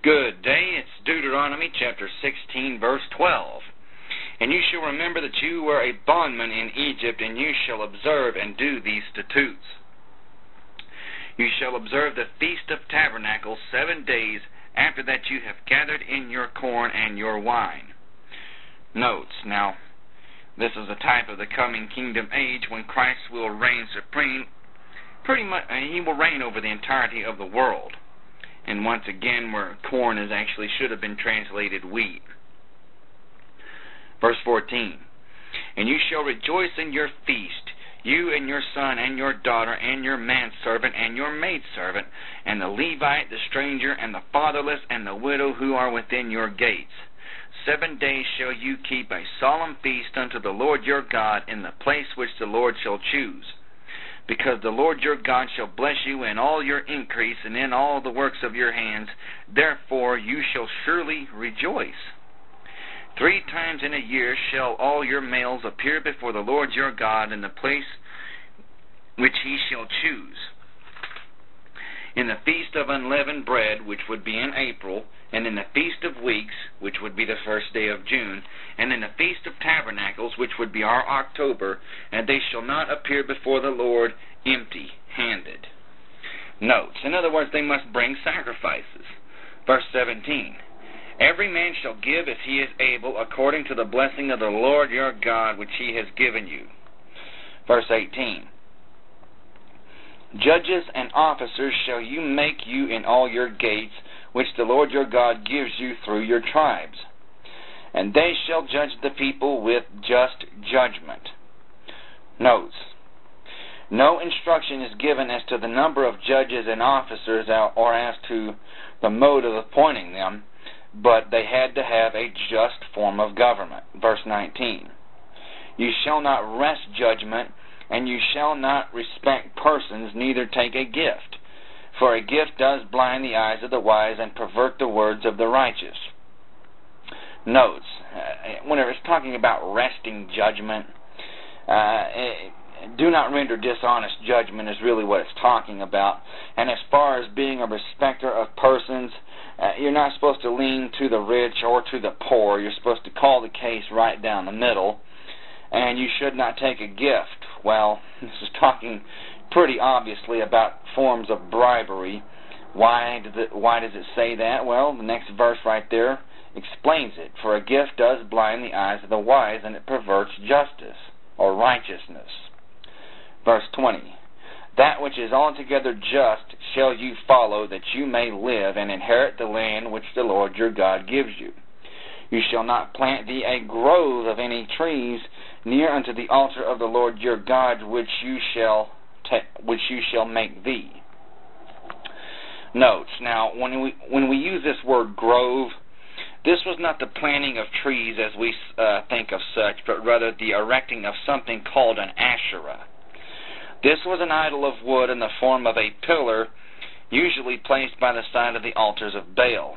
Good day. It's Deuteronomy chapter 16, verse 12. And you shall remember that you were a bondman in Egypt, and you shall observe and do these statutes. You shall observe the Feast of Tabernacles 7 days after that you have gathered in your corn and your wine. Notes. Now, this is a type of the coming kingdom age when Christ will reign supreme. Pretty much, he will reign over the entirety of the world. And once again, where corn is actually should have been translated wheat. Verse 14. And you shall rejoice in your feast, you and your son and your daughter and your manservant and your maidservant, and the Levite, the stranger, and the fatherless, and the widow who are within your gates. 7 days shall you keep a solemn feast unto the Lord your God in the place which the Lord shall choose. Because the Lord your God shall bless you in all your increase and in all the works of your hands, therefore you shall surely rejoice. 3 times in a year shall all your males appear before the Lord your God in the place which he shall choose. In the feast of unleavened bread, which would be in April, and in the feast of weeks, which would be the first day of June, and in the feast of tabernacles, which would be our October, and they shall not appear before the Lord empty-handed. Notes. In other words, they must bring sacrifices. Verse 17. Every man shall give as he is able, according to the blessing of the Lord your God, which he has given you. Verse 18. Judges and officers shall you make you in all your gates, which the Lord your God gives you through your tribes. And they shall judge the people with just judgment. Notes. No instruction is given as to the number of judges and officers or as to the mode of appointing them, but they had to have a just form of government. Verse 19. You shall not wrest judgment, and you shall not respect persons, neither take a gift. For a gift does blind the eyes of the wise and pervert the words of the righteous. Notes. Whenever it's talking about wresting judgment, do not render dishonest judgment is really what it's talking about. And as far as being a respecter of persons, you're not supposed to lean to the rich or to the poor. You're supposed to call the case right down the middle. And you should not take a gift. Well, this is talking pretty obviously about forms of bribery. Why does it say that? Well, the next verse right there explains it. For a gift does blind the eyes of the wise, and it perverts justice or righteousness. Verse 20. That which is altogether just shall you follow, that you may live and inherit the land which the Lord your God gives you. You shall not plant thee a grove of any trees near unto the altar of the Lord your God, which you shall make thee. Notes. Now, when we use this word grove, this was not the planting of trees as we think of such, but rather the erecting of something called an Asherah. This was an idol of wood in the form of a pillar, usually placed by the side of the altars of Baal.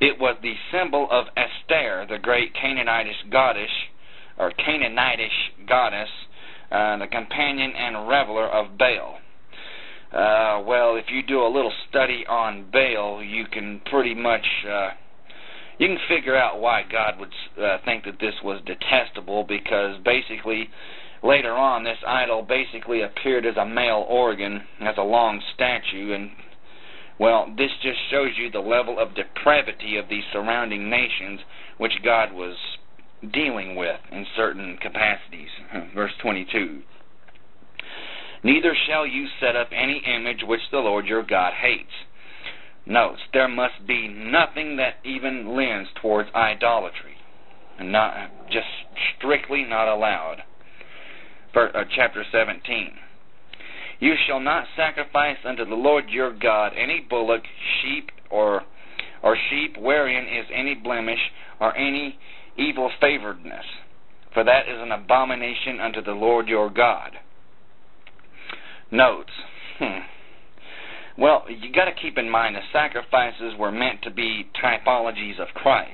It was the symbol of Esther, the great Canaanitish goddess, the companion and reveler of Baal. Well, if you do a little study on Baal, you can pretty much you can figure out why God would think that this was detestable, because basically later on this idol basically appeared as a male organ, as a long statue, and well, this just shows you the level of depravity of the surrounding nations which God was dealing with in certain capacities. Verse 22. Neither shall you set up any image which the Lord your God hates. Notes, there must be nothing that even leans towards idolatry, and not just strictly not allowed. Chapter 17. You shall not sacrifice unto the Lord your God any bullock, sheep, or sheep wherein is any blemish or any evil favoredness, for that is an abomination unto the Lord your God. Notes. Well, you got to keep in mind the sacrifices were meant to be typologies of Christ,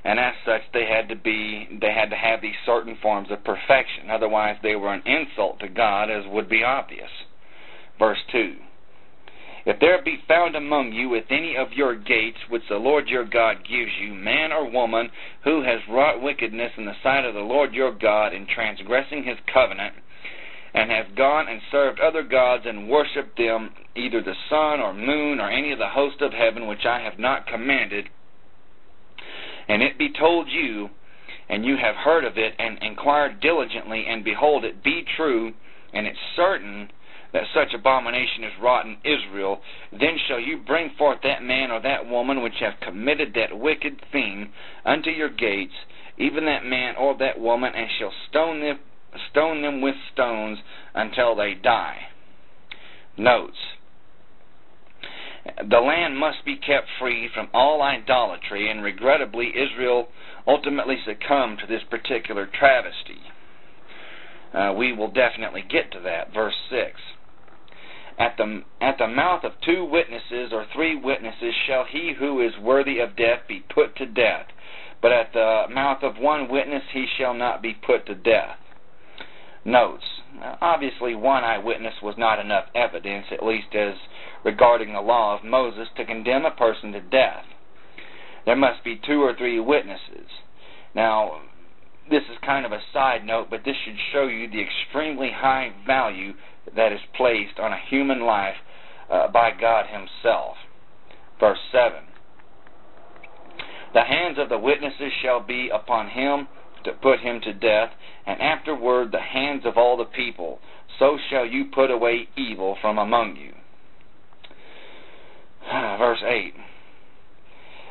and as such they had to have these certain forms of perfection. Otherwise, they were an insult to God, as would be obvious. Verse 2. If there be found among you with any of your gates, which the Lord your God gives you, man or woman, who has wrought wickedness in the sight of the Lord your God in transgressing his covenant, and has gone and served other gods and worshipped them, either the sun or moon or any of the host of heaven, which I have not commanded, and it be told you, and you have heard of it, and inquired diligently, and behold, it be true, and it's certain that such abomination is wrought in Israel, then shall you bring forth that man or that woman which have committed that wicked thing unto your gates, even that man or that woman, and shall stone them with stones until they die. Notes: the land must be kept free from all idolatry, and regrettably Israel ultimately succumbed to this particular travesty. We will definitely get to that. Verse 6. At the mouth of 2 witnesses or 3 witnesses shall he who is worthy of death be put to death, but at the mouth of 1 witness he shall not be put to death. Notes: obviously 1 eyewitness was not enough evidence, at least as regarding the law of Moses, to condemn a person to death. There must be 2 or 3 witnesses. Now, this is kind of a side note, but this should show you the extremely high value that is placed on a human life by God himself. Verse 7. The hands of the witnesses shall be upon him to put him to death, and afterward the hands of all the people. So shall you put away evil from among you. Verse 8.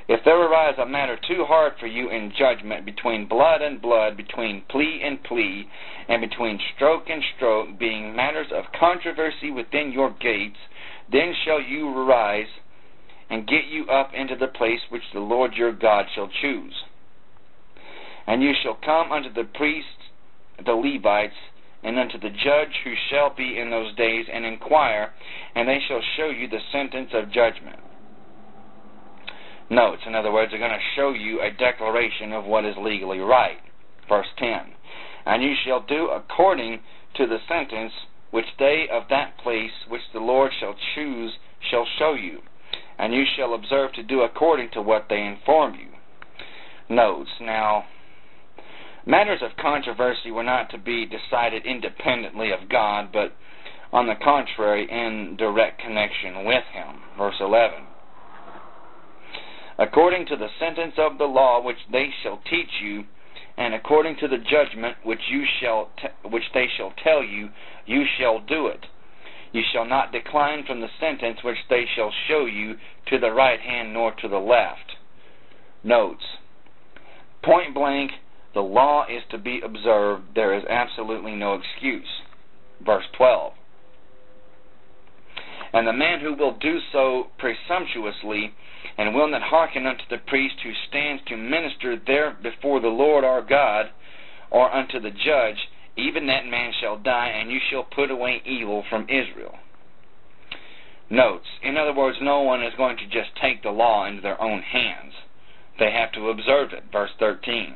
If there arise a matter too hard for you in judgment, between blood and blood, between plea and plea, and between stroke and stroke, being matters of controversy within your gates, then shall you arise and get you up into the place which the Lord your God shall choose. And you shall come unto the priests, the Levites, and unto the judge who shall be in those days, and inquire, and they shall show you the sentence of judgment. Notes: in other words, they're going to show you a declaration of what is legally right. Verse 10. And you shall do according to the sentence which they of that place which the Lord shall choose shall show you, and you shall observe to do according to what they inform you. Notes: now, matters of controversy were not to be decided independently of God, but on the contrary, in direct connection with him. Verse 11. According to the sentence of the law which they shall teach you, and according to the judgment which they shall tell you, you shall do it. You shall not decline from the sentence which they shall show you to the right hand nor to the left. Notes: point blank, the law is to be observed. There is absolutely no excuse. Verse 12. And the man who will do so presumptuously, and will not hearken unto the priest who stands to minister there before the Lord our God, or unto the judge, even that man shall die, and you shall put away evil from Israel. Notes: in other words, no one is going to just take the law into their own hands. They have to observe it. Verse 13.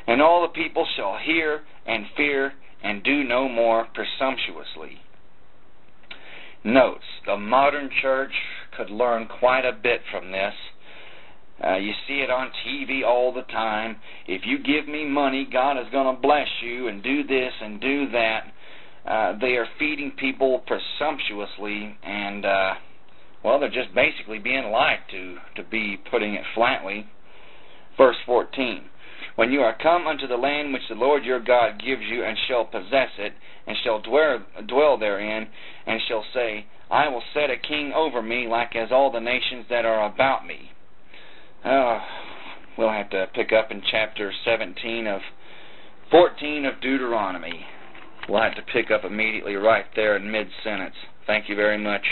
And all the people shall hear and fear, and do no more presumptuously. Notes: the modern church could learn quite a bit from this. You see it on TV all the time. If you give me money, God is going to bless you, and do this and do that. They are feeding people presumptuously, and well, they're just basically being lied to be putting it flatly. Verse 14. When you are come unto the land which the Lord your God gives you, and shall possess it, and shall dwell therein, and shall say, I will set a king over me, like as all the nations that are about me. We'll have to pick up in chapter 14 of Deuteronomy. We'll have to pick up immediately right there in mid-sentence. Thank you very much.